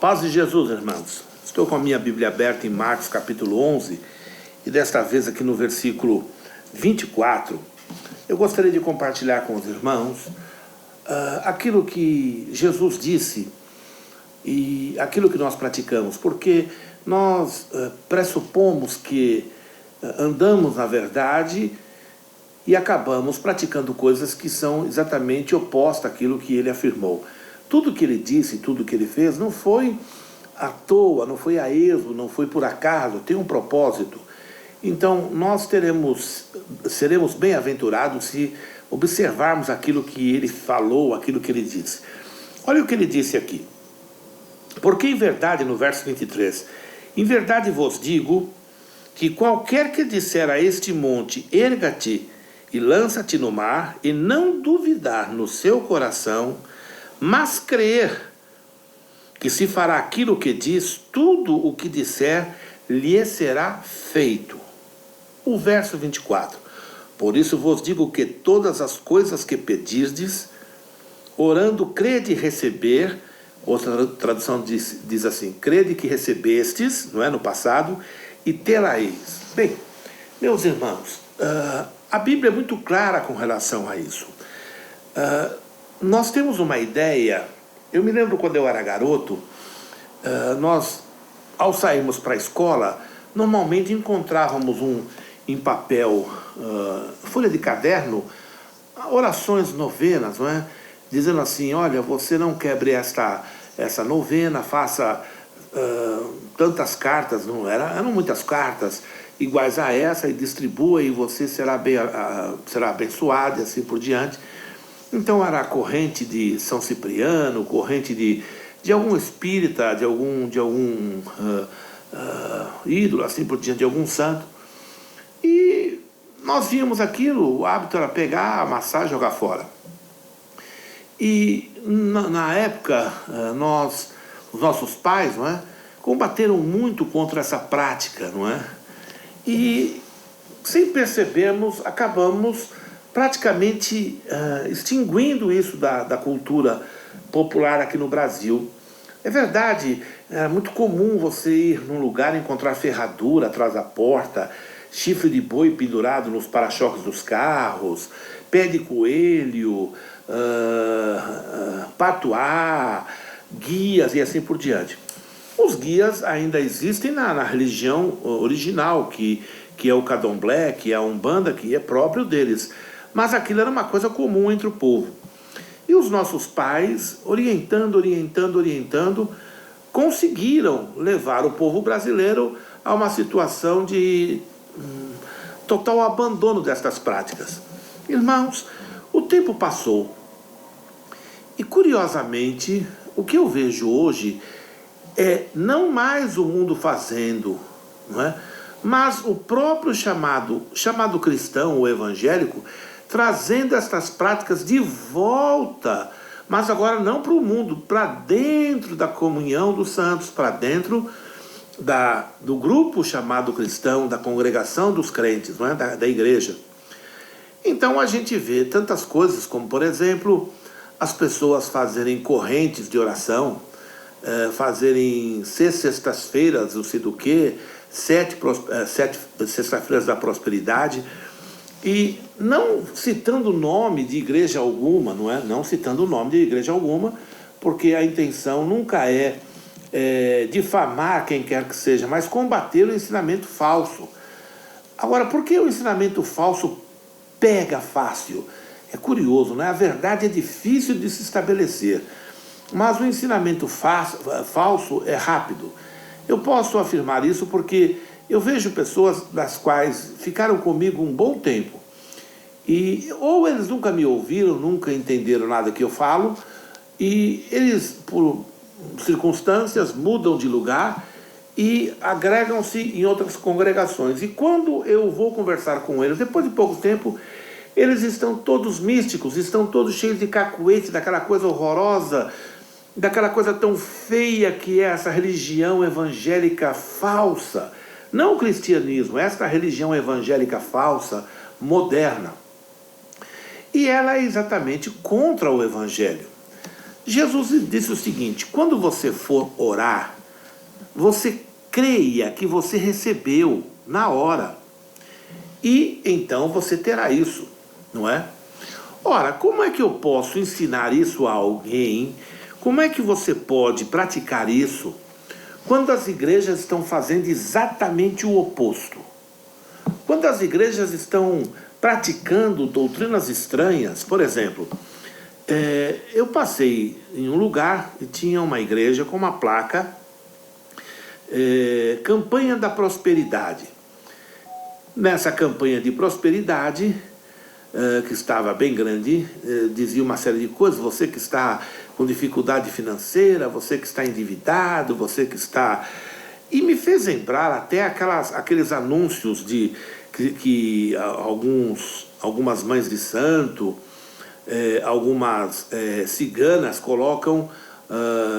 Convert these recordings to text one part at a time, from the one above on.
Paz de Jesus, irmãos. Estou com a minha Bíblia aberta em Marcos capítulo 11 e desta vez aqui no versículo 24, eu gostaria de compartilhar com os irmãos aquilo que Jesus disse e aquilo que nós praticamos, porque nós pressupomos que andamos na verdade e acabamos praticando coisas que são exatamente opostas àquilo que ele afirmou. Tudo que ele disse, tudo que ele fez, não foi à toa, não foi a esmo, não foi por acaso, tem um propósito. Então, nós seremos bem-aventurados se observarmos aquilo que ele falou, aquilo que ele disse. Olha o que ele disse aqui. Porque em verdade, no verso 23, em verdade vos digo que qualquer que disser a este monte, erga-te e lança-te no mar, e não duvidar no seu coração, mas crer que se fará aquilo que diz, tudo o que disser lhe será feito. O verso 24. Por isso vos digo que todas as coisas que pedirdes, orando, crede receber. Outra tradução diz assim, crede que recebestes, não é, no passado, e tê-la-eis. Bem, meus irmãos, a Bíblia é muito clara com relação a isso. Nós temos uma ideia. Eu me lembro quando eu era garoto, nós, ao sairmos para a escola, normalmente encontrávamos em papel, folha de caderno, orações, novenas, não é? Dizendo assim, olha, você não quebre essa novena, faça tantas cartas, não eram muitas cartas iguais a essa, e distribua e você será abençoado e assim por diante. Então era a corrente de São Cipriano, corrente de algum espírita, de algum ídolo, assim por diante, de algum santo. E nós víamos aquilo, o hábito era pegar, amassar e jogar fora. E na época, os nossos pais, não é, combateram muito contra essa prática, não é? E sem percebermos, acabamos praticamente extinguindo isso da cultura popular aqui no Brasil. É verdade, é muito comum você ir num lugar e encontrar ferradura atrás da porta, chifre de boi pendurado nos para-choques dos carros, pé de coelho, patuá, guias e assim por diante. Os guias ainda existem na religião original, que é o candomblé, que é a umbanda, que é próprio deles. Mas aquilo era uma coisa comum entre o povo. E os nossos pais, orientando, conseguiram levar o povo brasileiro a uma situação de total abandono destas práticas. Irmãos, o tempo passou. E curiosamente, o que eu vejo hoje é não mais o mundo fazendo, não é? Mas o próprio chamado cristão ou evangélico, trazendo estas práticas de volta, mas agora não para o mundo, para dentro da comunhão dos santos, para dentro do grupo chamado cristão, da congregação dos crentes, não é? da igreja. Então a gente vê tantas coisas, como por exemplo, as pessoas fazerem correntes de oração, fazerem sextas-feiras, não sei do que, sete sextas-feiras da prosperidade, e não citando o nome de igreja alguma, não é? Não citando o nome de igreja alguma, porque a intenção nunca é difamar quem quer que seja, mas combater o ensinamento falso. Agora, por que o ensinamento falso pega fácil? É curioso, né? A verdade é difícil de se estabelecer, mas o ensinamento falso é rápido. Eu posso afirmar isso porque eu vejo pessoas das quais ficaram comigo um bom tempo, e ou eles nunca me ouviram, nunca entenderam nada que eu falo, e eles, por circunstâncias, mudam de lugar e agregam-se em outras congregações. E quando eu vou conversar com eles, depois de pouco tempo, eles estão todos místicos, estão todos cheios de cacuete, daquela coisa horrorosa, daquela coisa tão feia que é essa religião evangélica falsa. Não o cristianismo, esta religião evangélica falsa, moderna. E ela é exatamente contra o evangelho. Jesus disse o seguinte: quando você for orar, você creia que você recebeu na hora. E então você terá isso, não é? Ora, como é que eu posso ensinar isso a alguém? Como é que você pode praticar isso quando as igrejas estão fazendo exatamente o oposto? Quando as igrejas estão praticando doutrinas estranhas, por exemplo, eu passei em um lugar e tinha uma igreja com uma placa, campanha da prosperidade. Nessa campanha de prosperidade, que estava bem grande, dizia uma série de coisas: você que está com dificuldade financeira, você que está endividado, você que está... E me fez lembrar até aqueles anúncios que algumas mães de santo, algumas ciganas colocam,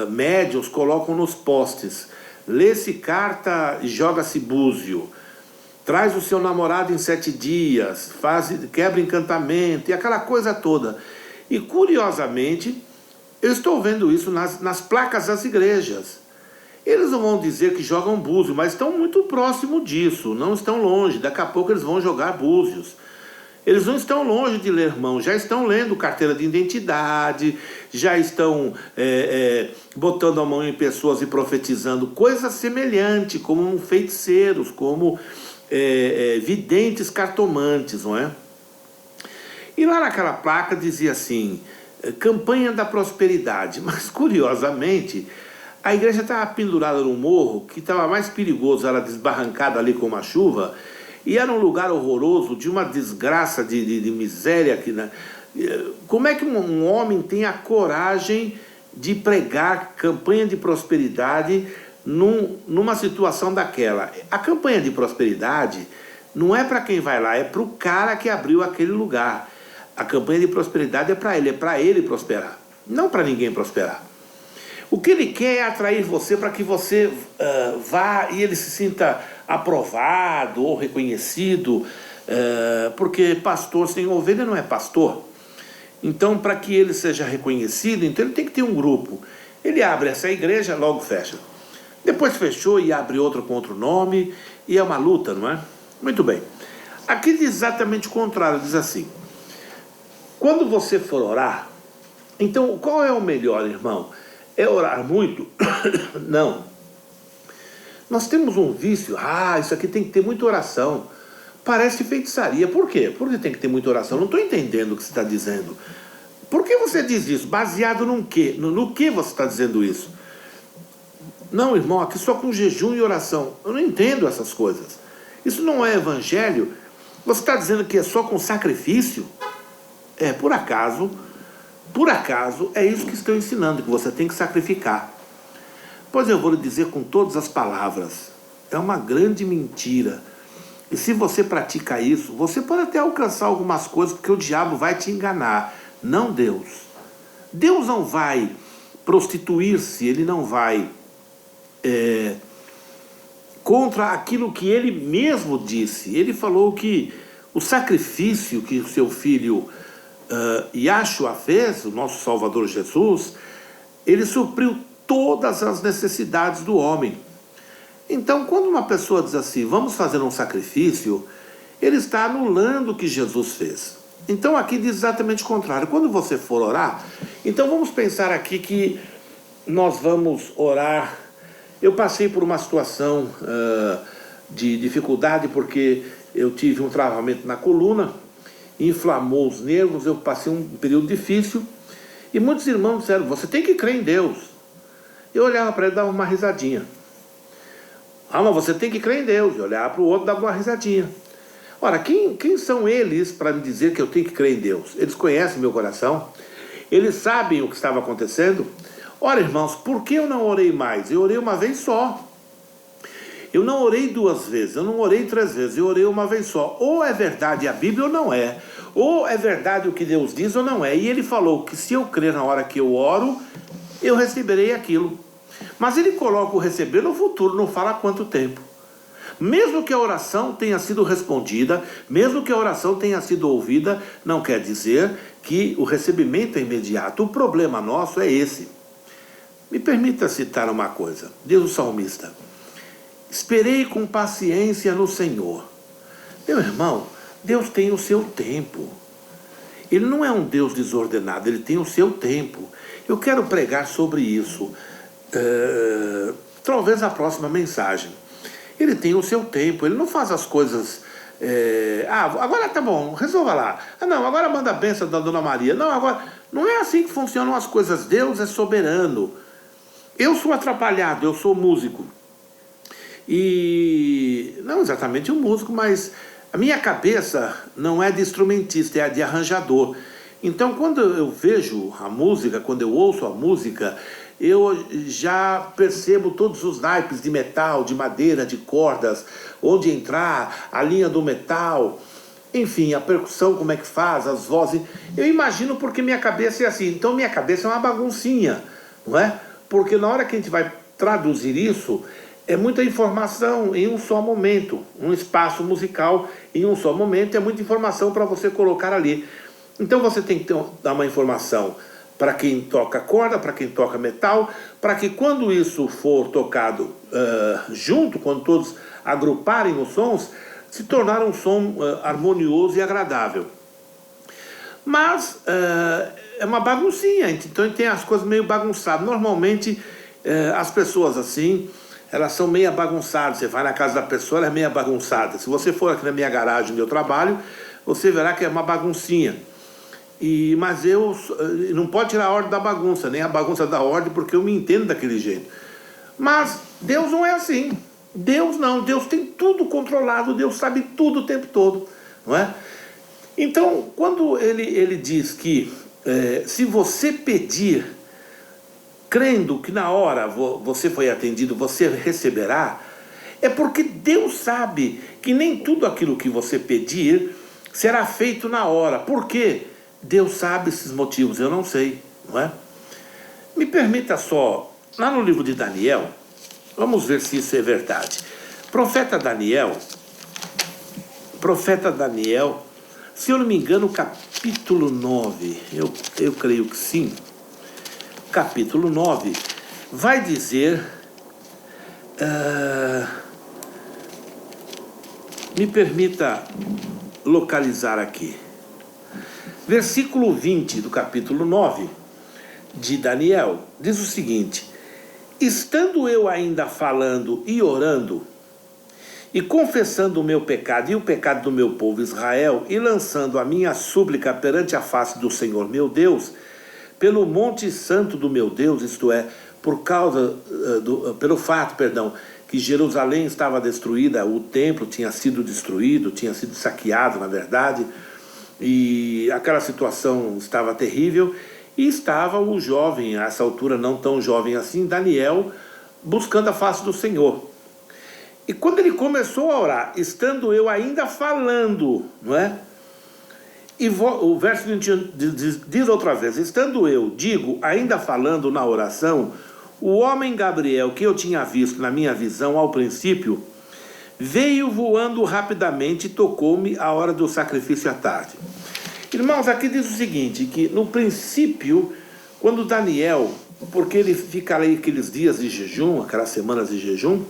médiuns colocam nos postes: lê-se carta e joga-se búzio, traz o seu namorado em 7 dias, quebra encantamento, e aquela coisa toda. E curiosamente, eu estou vendo isso nas placas das igrejas. Eles não vão dizer que jogam búzio, mas estão muito próximo disso, não estão longe. Daqui a pouco eles vão jogar búzios. Eles não estão longe de ler mão, já estão lendo carteira de identidade, já estão botando a mão em pessoas e profetizando coisas semelhantes, como feiticeiros, como videntes cartomantes, não é? E lá naquela placa dizia assim: campanha da prosperidade. Mas curiosamente, a igreja estava pendurada num morro que estava mais perigoso, ela desbarrancada ali com uma chuva, e era um lugar horroroso, de uma desgraça, de miséria. Como é que um homem tem a coragem de pregar campanha de prosperidade numa situação daquela? A campanha de prosperidade não é para quem vai lá, é para o cara que abriu aquele lugar. A campanha de prosperidade é para ele prosperar, não para ninguém prosperar. O que ele quer é atrair você para que você vá e ele se sinta aprovado ou reconhecido, porque pastor sem ovelha não é pastor. Então, para que ele seja reconhecido, então ele tem que ter um grupo. Ele abre essa igreja, logo fecha. Depois fechou e abre outra com outro nome, e é uma luta, não é? Muito bem. Aqui diz exatamente o contrário, diz assim: quando você for orar, então qual é o melhor, irmão? É orar muito? Não. Nós temos um vício: isso aqui tem que ter muita oração. Parece feitiçaria. Por quê? Porque tem que ter muita oração. Não estou entendendo o que você está dizendo. Por que você diz isso? Baseado no quê? No que você está dizendo isso? Não, irmão, aqui só com jejum e oração. Eu não entendo essas coisas. Isso não é evangelho. Você está dizendo que é só com sacrifício? Por acaso, é isso que estão ensinando, que você tem que sacrificar. Pois eu vou lhe dizer com todas as palavras: é uma grande mentira. E se você pratica isso, você pode até alcançar algumas coisas, porque o diabo vai te enganar, não Deus. Deus não vai prostituir-se, ele não vai contra aquilo que ele mesmo disse. Ele falou que o sacrifício que o seu filho Yahshua fez, o nosso Salvador Jesus, ele supriu todas as necessidades do homem. Então, quando uma pessoa diz assim: vamos fazer um sacrifício, ele está anulando o que Jesus fez. Então aqui diz exatamente o contrário. Quando você for orar, então vamos pensar aqui que nós vamos orar. Eu passei por uma situação de dificuldade, porque eu tive um travamento na coluna, inflamou os nervos, eu passei um período difícil, e muitos irmãos disseram: você tem que crer em Deus. Eu olhava para ele e dava uma risadinha. Mas você tem que crer em Deus. Eu olhava para o outro e dava uma risadinha. Ora, quem são eles para me dizer que eu tenho que crer em Deus? Eles conhecem meu coração? Eles sabem o que estava acontecendo? Ora, irmãos, por que eu não orei mais? Eu orei uma vez só. Eu não orei 2 vezes, eu não orei 3 vezes, eu orei uma vez só. Ou é verdade a Bíblia ou não é. Ou é verdade o que Deus diz ou não é. E ele falou que se eu crer na hora que eu oro, eu receberei aquilo. Mas ele coloca o receber no futuro, não fala quanto tempo. Mesmo que a oração tenha sido respondida, mesmo que a oração tenha sido ouvida, não quer dizer que o recebimento é imediato. O problema nosso é esse. Me permita citar uma coisa. Diz o salmista: esperei com paciência no Senhor. Meu irmão, Deus tem o seu tempo. Ele não é um Deus desordenado, ele tem o seu tempo. Eu quero pregar sobre isso, talvez a próxima mensagem. Ele tem o seu tempo, ele não faz as coisas... agora tá bom, resolva lá. Não, agora manda a bênção da Dona Maria. Não, agora... Não é assim que funcionam as coisas. Deus é soberano. Eu sou atrapalhado, eu sou músico. E... não exatamente um músico, mas... a minha cabeça não é de instrumentista, é de arranjador. Então, quando eu vejo a música, quando eu ouço a música, eu já percebo todos os naipes de metal, de madeira, de cordas, onde entrar, a linha do metal, enfim, a percussão, como é que faz, as vozes. Eu imagino porque minha cabeça é assim. Então, minha cabeça é uma baguncinha, não é? Porque na hora que a gente vai traduzir isso... é muita informação em um só momento, um espaço musical em um só momento, é muita informação para você colocar ali. Então você tem que dar uma informação para quem toca corda, para quem toca metal, para que quando isso for tocado junto, quando todos agruparem os sons, se tornar um som harmonioso e agradável. Mas é uma baguncinha, então tem as coisas meio bagunçadas. Normalmente as pessoas assim... elas são meio bagunçadas. Você vai na casa da pessoa, ela é meio bagunçada. Se você for aqui na minha garagem onde eu trabalho, você verá que é uma baguncinha. Mas eu não pode tirar a ordem da bagunça, nem a bagunça da ordem, porque eu me entendo daquele jeito. Mas Deus não é assim. Deus não. Deus tem tudo controlado. Deus sabe tudo o tempo todo, não é? Então, quando ele diz que se você pedir, crendo que na hora você foi atendido, você receberá, é porque Deus sabe que nem tudo aquilo que você pedir será feito na hora. Por quê? Deus sabe esses motivos, eu não sei, não é? Me permita só, lá no livro de Daniel, vamos ver se isso é verdade. Profeta Daniel, se eu não me engano, capítulo 9, eu creio que sim, capítulo 9, vai dizer, me permita localizar aqui, versículo 20 do capítulo 9 de Daniel, diz o seguinte: estando eu ainda falando e orando, e confessando o meu pecado e o pecado do meu povo Israel, e lançando a minha súplica perante a face do Senhor meu Deus, pelo monte santo do meu Deus, isto é, pelo fato, que Jerusalém estava destruída, o templo tinha sido destruído, tinha sido saqueado, na verdade, e aquela situação estava terrível, e estava o jovem, a essa altura não tão jovem assim, Daniel, buscando a face do Senhor. E quando ele começou a orar, estando eu ainda falando, não é? E o verso 21 diz outra vez: estando eu, ainda falando na oração, o homem Gabriel, que eu tinha visto na minha visão ao princípio, veio voando rapidamente e tocou-me à hora do sacrifício à tarde. Irmãos, aqui diz o seguinte, que no princípio, quando Daniel, porque ele fica ali aqueles dias de jejum, aquelas semanas de jejum,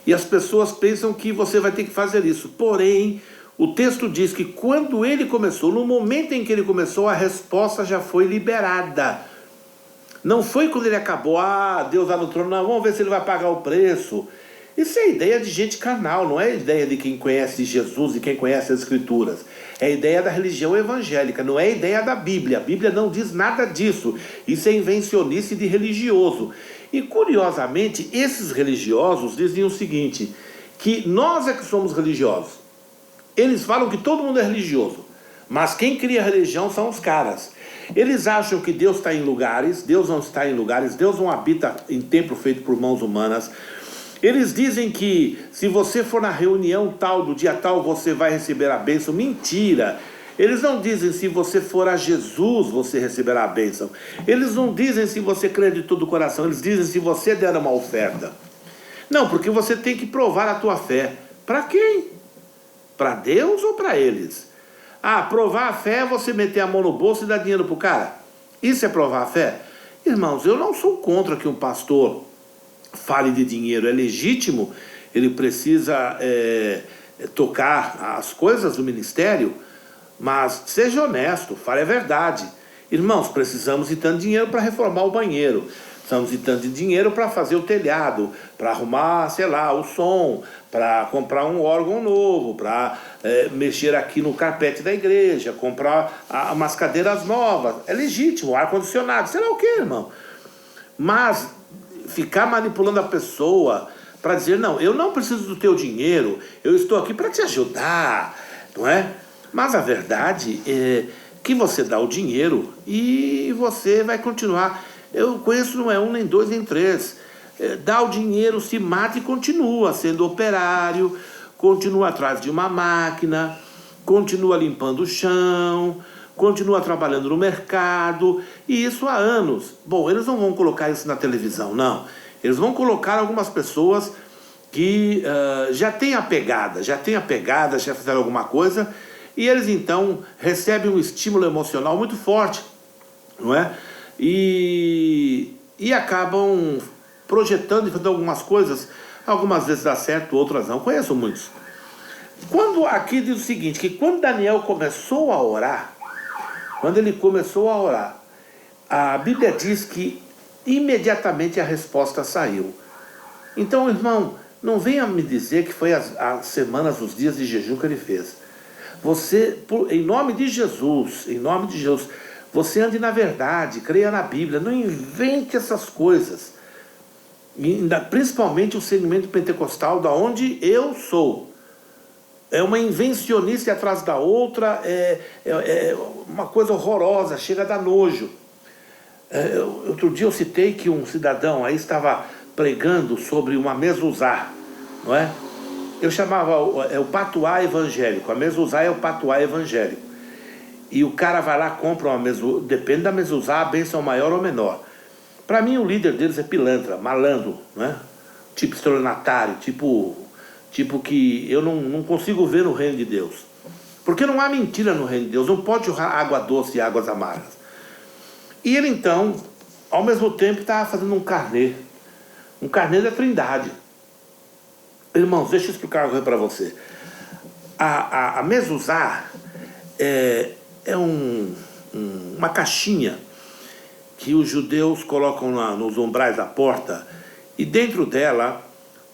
e as pessoas pensam que você vai ter que fazer isso, porém, o texto diz que quando ele começou, no momento em que ele começou, a resposta já foi liberada. Não foi quando ele acabou, Deus lá no trono, não, vamos ver se ele vai pagar o preço. Isso é ideia de gente carnal, não é ideia de quem conhece Jesus e quem conhece as Escrituras. É ideia da religião evangélica, não é ideia da Bíblia. A Bíblia não diz nada disso. Isso é invencionice de religioso. E curiosamente, esses religiosos diziam o seguinte, que nós é que somos religiosos. Eles falam que todo mundo é religioso, mas quem cria religião são os caras. Eles acham que Deus está em lugares, Deus não está em lugares, Deus não habita em templo feito por mãos humanas. Eles dizem que se você for na reunião tal, do dia tal, você vai receber a bênção. Mentira! Eles não dizem se você for a Jesus, você receberá a bênção. Eles não dizem se você crer de todo o coração, eles dizem se você der uma oferta. Não, porque você tem que provar a tua fé. Para quem? Para Deus ou para eles? Ah, provar a fé é você meter a mão no bolso e dar dinheiro pro cara. Isso é provar a fé? Irmãos, eu não sou contra que um pastor fale de dinheiro. É legítimo, ele precisa tocar as coisas do ministério, mas seja honesto, fale a verdade. Irmãos, precisamos de tanto dinheiro para reformar o banheiro. Precisamos de tanto dinheiro para fazer o telhado, para arrumar, sei lá, o som, para comprar um órgão novo, para mexer aqui no carpete da igreja, comprar umas cadeiras novas. É legítimo, ar-condicionado, sei lá o que, irmão. Mas ficar manipulando a pessoa para dizer, não, eu não preciso do teu dinheiro, eu estou aqui para te ajudar, não é? Mas a verdade é que você dá o dinheiro e você vai continuar. Eu conheço não é um, nem dois, nem três. Dá o dinheiro, se mata e continua sendo operário, continua atrás de uma máquina, continua limpando o chão, continua trabalhando no mercado, e isso há anos. Bom, eles não vão colocar isso na televisão, não. Eles vão colocar algumas pessoas que já têm a pegada, já fizeram alguma coisa, e eles então recebem um estímulo emocional muito forte, não é? E acabam projetando e fazendo algumas coisas, algumas vezes dá certo, outras não. Conheço muitos. Quando aqui diz o seguinte, que quando Daniel começou a orar, a Bíblia diz que imediatamente a resposta saiu. Então, irmão, não venha me dizer que foi as semanas, os dias de jejum que ele fez. Você, em nome de Jesus, você ande na verdade, creia na Bíblia, não invente essas coisas. Principalmente o segmento pentecostal, da onde eu sou. É uma invencionista atrás da outra, é uma coisa horrorosa, chega a dar nojo. Outro dia eu citei que um cidadão aí estava pregando sobre uma mezuzá, não é? Eu chamava o patuá evangélico, a mezuzá é o patuá evangélico. E o cara vai lá, compra uma mezuzá, depende da mezuzá, a bênção maior ou menor. Para mim o líder deles é pilantra, malandro, não é? Tipo estelionatário, tipo que eu não consigo ver no reino de Deus. Porque não há mentira no reino de Deus, não pode jorrar água doce e águas amargas. E ele então, ao mesmo tempo, estava fazendo um carnê da Trindade. Irmãos, deixa eu explicar uma coisa para você. A mezuzá é uma caixinha que os judeus colocam nos umbrais da porta, e dentro dela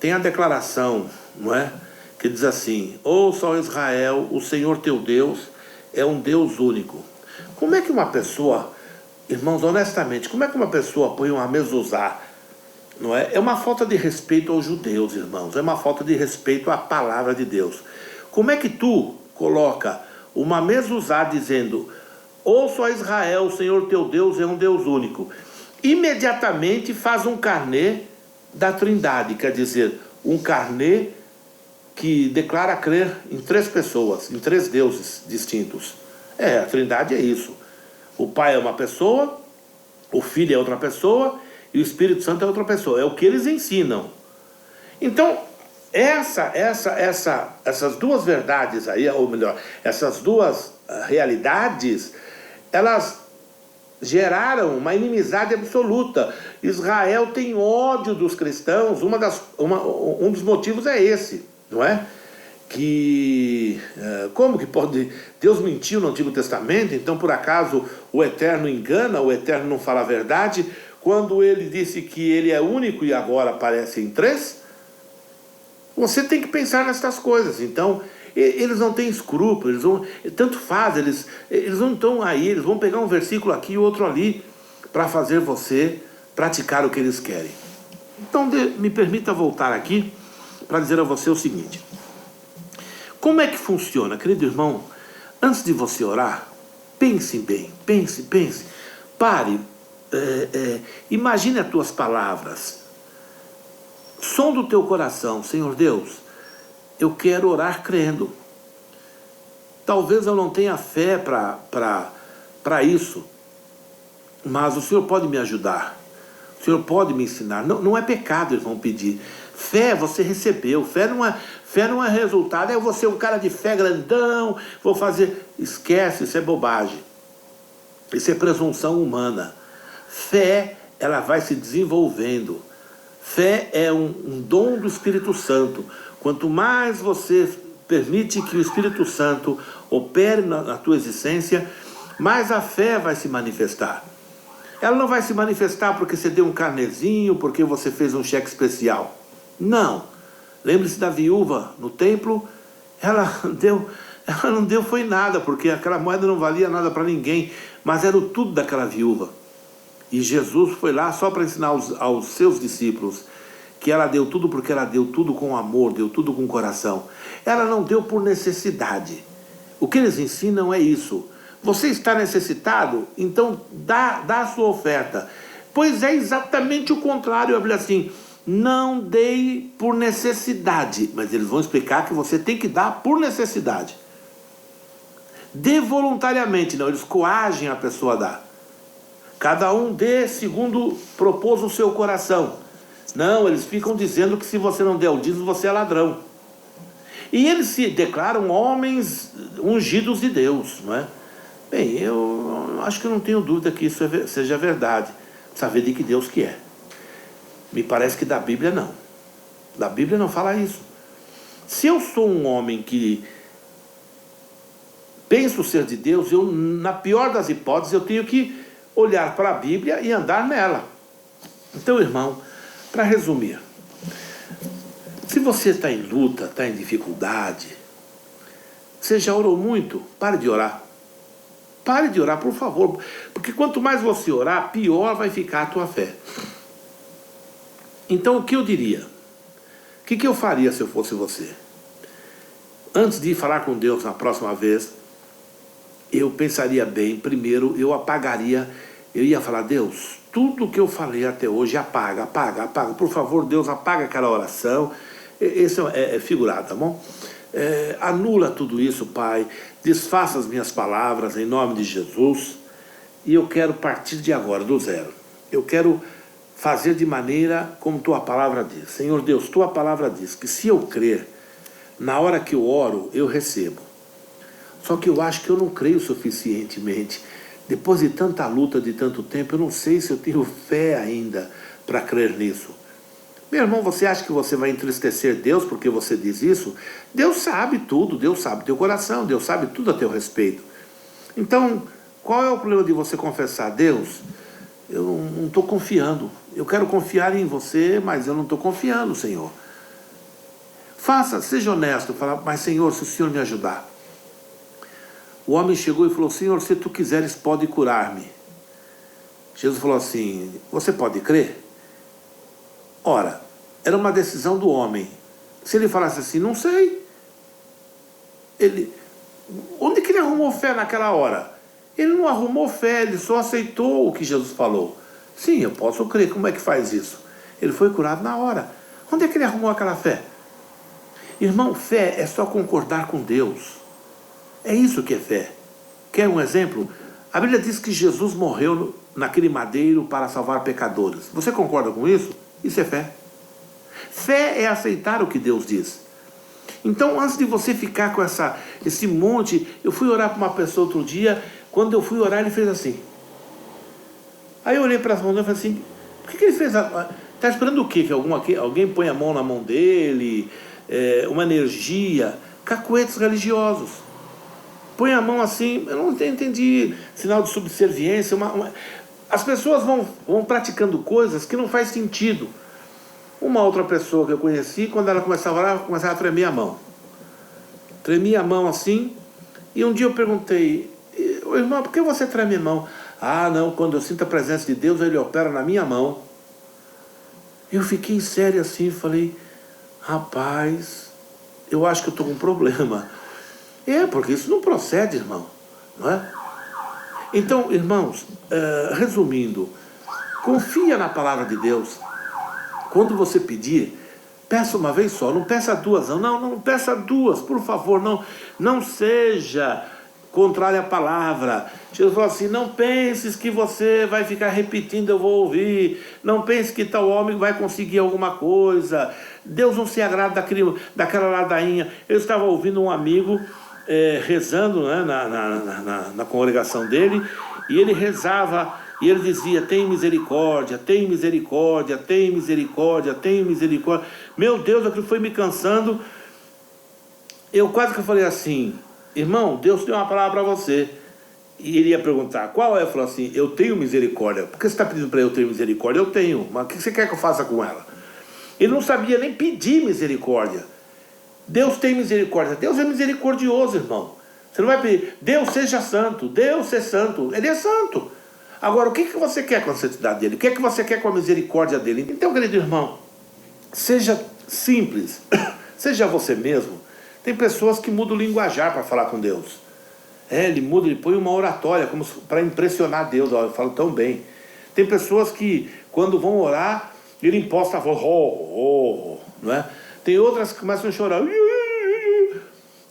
tem a declaração, não é? Que diz assim: ouça, ó Israel, o Senhor teu Deus é um Deus único. Como é que uma pessoa, irmãos, honestamente, como é que uma pessoa põe uma mezuzá, não é? É uma falta de respeito aos judeus, irmãos, é uma falta de respeito à palavra de Deus. Como é que tu coloca uma mezuzá dizendo: ouça, ó Israel, o Senhor teu Deus é um Deus único, imediatamente faz um carnê da Trindade, quer dizer, um carnê que declara crer em três pessoas, em três deuses distintos. A Trindade é isso. O Pai é uma pessoa, o Filho é outra pessoa e o Espírito Santo é outra pessoa. É o que eles ensinam. Então, essas duas verdades aí, ou melhor, essas duas realidades, elas geraram uma inimizade absoluta. Israel tem ódio dos cristãos, um dos motivos é esse, não é? Como que pode... Deus mentiu no Antigo Testamento, então por acaso o Eterno engana, o Eterno não fala a verdade, quando ele disse que ele é único e agora aparece em três? Você tem que pensar nessas coisas. Então, eles não têm escrúpulos, tanto faz, eles não estão aí, eles vão pegar um versículo aqui e outro ali para fazer você praticar o que eles querem. Então, me permita voltar aqui para dizer a você o seguinte: como é que funciona, querido irmão? Antes de você orar, pense bem, pense, pare, imagine as tuas palavras, som do teu coração. Senhor Deus, eu quero orar crendo. Talvez eu não tenha fé para isso, mas o Senhor pode me ajudar. O O Senhor pode me ensinar? Não, não é pecado, eles vão pedir. Fé você recebeu. Fé não é resultado. Eu vou ser um cara de fé grandão, vou fazer... Esquece, isso é bobagem. Isso é presunção humana. Fé, ela vai se desenvolvendo. Fé é um dom do Espírito Santo. Quanto mais você permite que o Espírito Santo opere na tua existência, mais a fé vai se manifestar. Ela não vai se manifestar porque você deu um carnezinho, porque você fez um cheque especial. Não. Lembre-se da viúva no templo, ela não deu foi nada, porque aquela moeda não valia nada para ninguém, mas era o tudo daquela viúva. E Jesus foi lá só para ensinar aos seus discípulos que ela deu tudo porque ela deu tudo com amor, deu tudo com coração. Ela não deu por necessidade. O que eles ensinam é isso. Você está necessitado? Então dá a sua oferta. Pois é exatamente o contrário. A Bíblia assim, não dei por necessidade. Mas eles vão explicar que você tem que dar por necessidade. Dê voluntariamente, não. Eles coagem a pessoa a dar. Cada um dê segundo propôs o seu coração. Não, eles ficam dizendo que se você não der o dízimo, você é ladrão. E eles se declaram homens ungidos de Deus, não é? Bem, eu acho que eu não tenho dúvida que isso seja verdade. Saber de que Deus que é. Me parece que da Bíblia não. Da Bíblia não fala isso. Se eu sou um homem que penso ser de Deus, eu, na pior das hipóteses, eu tenho que olhar para a Bíblia e andar nela. Então, irmão, para resumir, se você está em luta, está em dificuldade, você já orou muito, pare de orar. Pare de orar, por favor, porque quanto mais você orar, pior vai ficar a tua fé. Então, o que eu diria? O que eu faria se eu fosse você? Antes de falar com Deus na próxima vez, eu pensaria bem. Primeiro, eu apagaria, eu ia falar, Deus, tudo que eu falei até hoje, apaga. Por favor, Deus, apaga aquela oração. Esse é figurado, tá bom? Anula tudo isso, Pai. Desfaça as minhas palavras em nome de Jesus. E eu quero partir de agora, do zero. Eu quero fazer de maneira como tua palavra diz. Senhor Deus, tua palavra diz que se eu crer, na hora que eu oro, eu recebo. Só que eu acho que eu não creio suficientemente. Depois de tanta luta, de tanto tempo, eu não sei se eu tenho fé ainda para crer nisso. Meu irmão, você acha que você vai entristecer Deus porque você diz isso? Deus sabe tudo, Deus sabe teu coração, Deus sabe tudo a teu respeito. Então, qual é o problema de você confessar? Deus, eu não estou confiando. Eu quero confiar em você, mas eu não estou confiando, Senhor. Seja honesto, fala, mas Senhor, se o Senhor me ajudar. O homem chegou e falou, Senhor, se tu quiseres, pode curar-me. Jesus falou assim, você pode crer? Ora, era uma decisão do homem. Se ele falasse assim, não sei. Onde que ele arrumou fé naquela hora? Ele não arrumou fé, ele só aceitou o que Jesus falou. Sim, eu posso crer, como é que faz isso? Ele foi curado na hora. Onde é que ele arrumou aquela fé? Irmão, fé é só concordar com Deus. É isso que é fé. Quer um exemplo? A Bíblia diz que Jesus morreu naquele madeiro para salvar pecadores. Você concorda com isso? Isso é fé. Fé é aceitar o que Deus diz. Então, antes de você ficar com esse monte... Eu fui orar para uma pessoa outro dia. Quando eu fui orar, ele fez assim. Aí eu olhei para as mãos e falei assim, por que ele fez? Está esperando o quê? Que alguém põe a mão na mão dele? Uma energia? Cacuetes religiosos. Põe a mão assim, eu não entendi, sinal de subserviência. As pessoas vão praticando coisas que não faz sentido. Uma outra pessoa que eu conheci, quando ela começava a orar, começava a tremer a mão. Tremia a mão assim, e um dia eu perguntei, irmão, por que você treme a mão? Ah, não, quando eu sinto a presença de Deus, ele opera na minha mão. Eu fiquei sério assim, falei, rapaz, eu acho que eu estou com um problema. Porque isso não procede, irmão, não é? Então, irmãos, resumindo, confia na palavra de Deus. Quando você pedir, peça uma vez só, não peça duas, não peça duas, por favor, não seja contrária à palavra. Jesus falou assim: não penses que você vai ficar repetindo, eu vou ouvir. Não pense que tal homem vai conseguir alguma coisa. Deus não se agrada daquela ladainha. Eu estava ouvindo um amigo rezando, né, na congregação dele, e ele rezava, e ele dizia: tem misericórdia, tem misericórdia, tem misericórdia, tem misericórdia. Meu Deus, aquilo foi me cansando. Eu quase que falei assim: irmão, Deus tem uma palavra para você. E ele ia perguntar: qual é? Eu falei assim: eu tenho misericórdia. Por que você está pedindo para eu ter misericórdia? Eu tenho, mas o que você quer que eu faça com ela? Ele não sabia nem pedir misericórdia. Deus tem misericórdia. Deus é misericordioso, irmão. Você não vai pedir: Deus seja santo, Deus é santo. Ele é santo. Agora, o que você quer com a santidade dele? O que você quer com a misericórdia dele? Então, querido irmão, seja simples, seja você mesmo. Tem pessoas que mudam o linguajar para falar com Deus. Ele muda, ele põe uma oratória como para impressionar Deus. Eu falo tão bem. Tem pessoas que, quando vão orar, ele imposta a voz, não é? Tem outras que começam a chorar.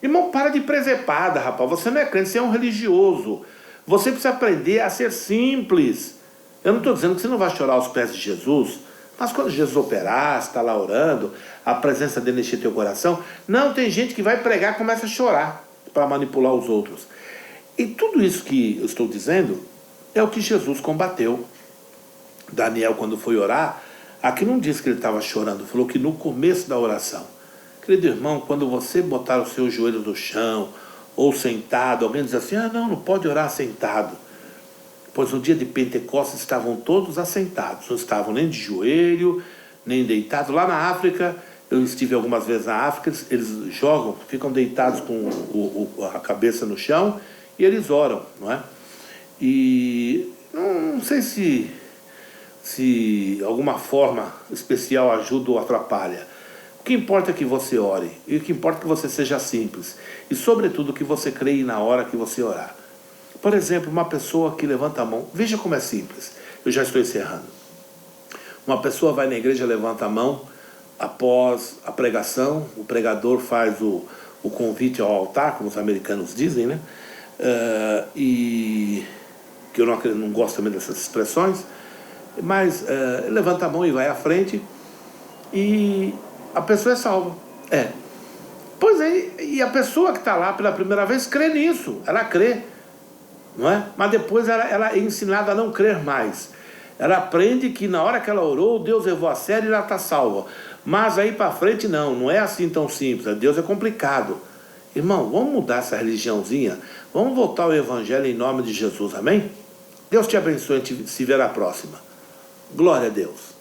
Irmão, para de presepada, rapaz. Você não é crente, você é um religioso. Você precisa aprender a ser simples. Eu não estou dizendo que você não vai chorar aos pés de Jesus, mas quando Jesus operar, você está lá orando, a presença dele enche teu coração. Não, tem gente que vai pregar e começa a chorar para manipular os outros. E tudo isso que eu estou dizendo é o que Jesus combateu. Daniel, quando foi orar, aqui não diz que ele estava chorando, falou que no começo da oração. Querido irmão, quando você botar os seus joelhos no chão, ou sentado, alguém diz assim: ah, não pode orar sentado. Pois no dia de Pentecostes estavam todos assentados, não estavam nem de joelho, nem deitados. Lá na África, eu estive algumas vezes na África, eles jogam, ficam deitados com a cabeça no chão e eles oram, não é? E não sei se alguma forma especial ajuda ou atrapalha. O que importa é que você ore, e o que importa é que você seja simples, e sobretudo que você creia na hora que você orar. Por exemplo, uma pessoa que levanta a mão, veja como é simples, eu já estou encerrando. Uma pessoa vai na igreja, levanta a mão, após a pregação, o pregador faz o convite ao altar, como os americanos dizem, né? E que eu não gosto também dessas expressões, mas levanta a mão e vai à frente, e a pessoa é salva. Pois é, e a pessoa que está lá pela primeira vez crê nisso, ela crê, não é? Mas depois ela é ensinada a não crer mais. Ela aprende que na hora que ela orou, Deus levou a sério e ela está salva. Mas aí para frente não é assim tão simples. Deus é complicado. Irmão, vamos mudar essa religiãozinha, vamos voltar ao evangelho em nome de Jesus, amém? Deus te abençoe, a gente se vê na próxima. Glória a Deus.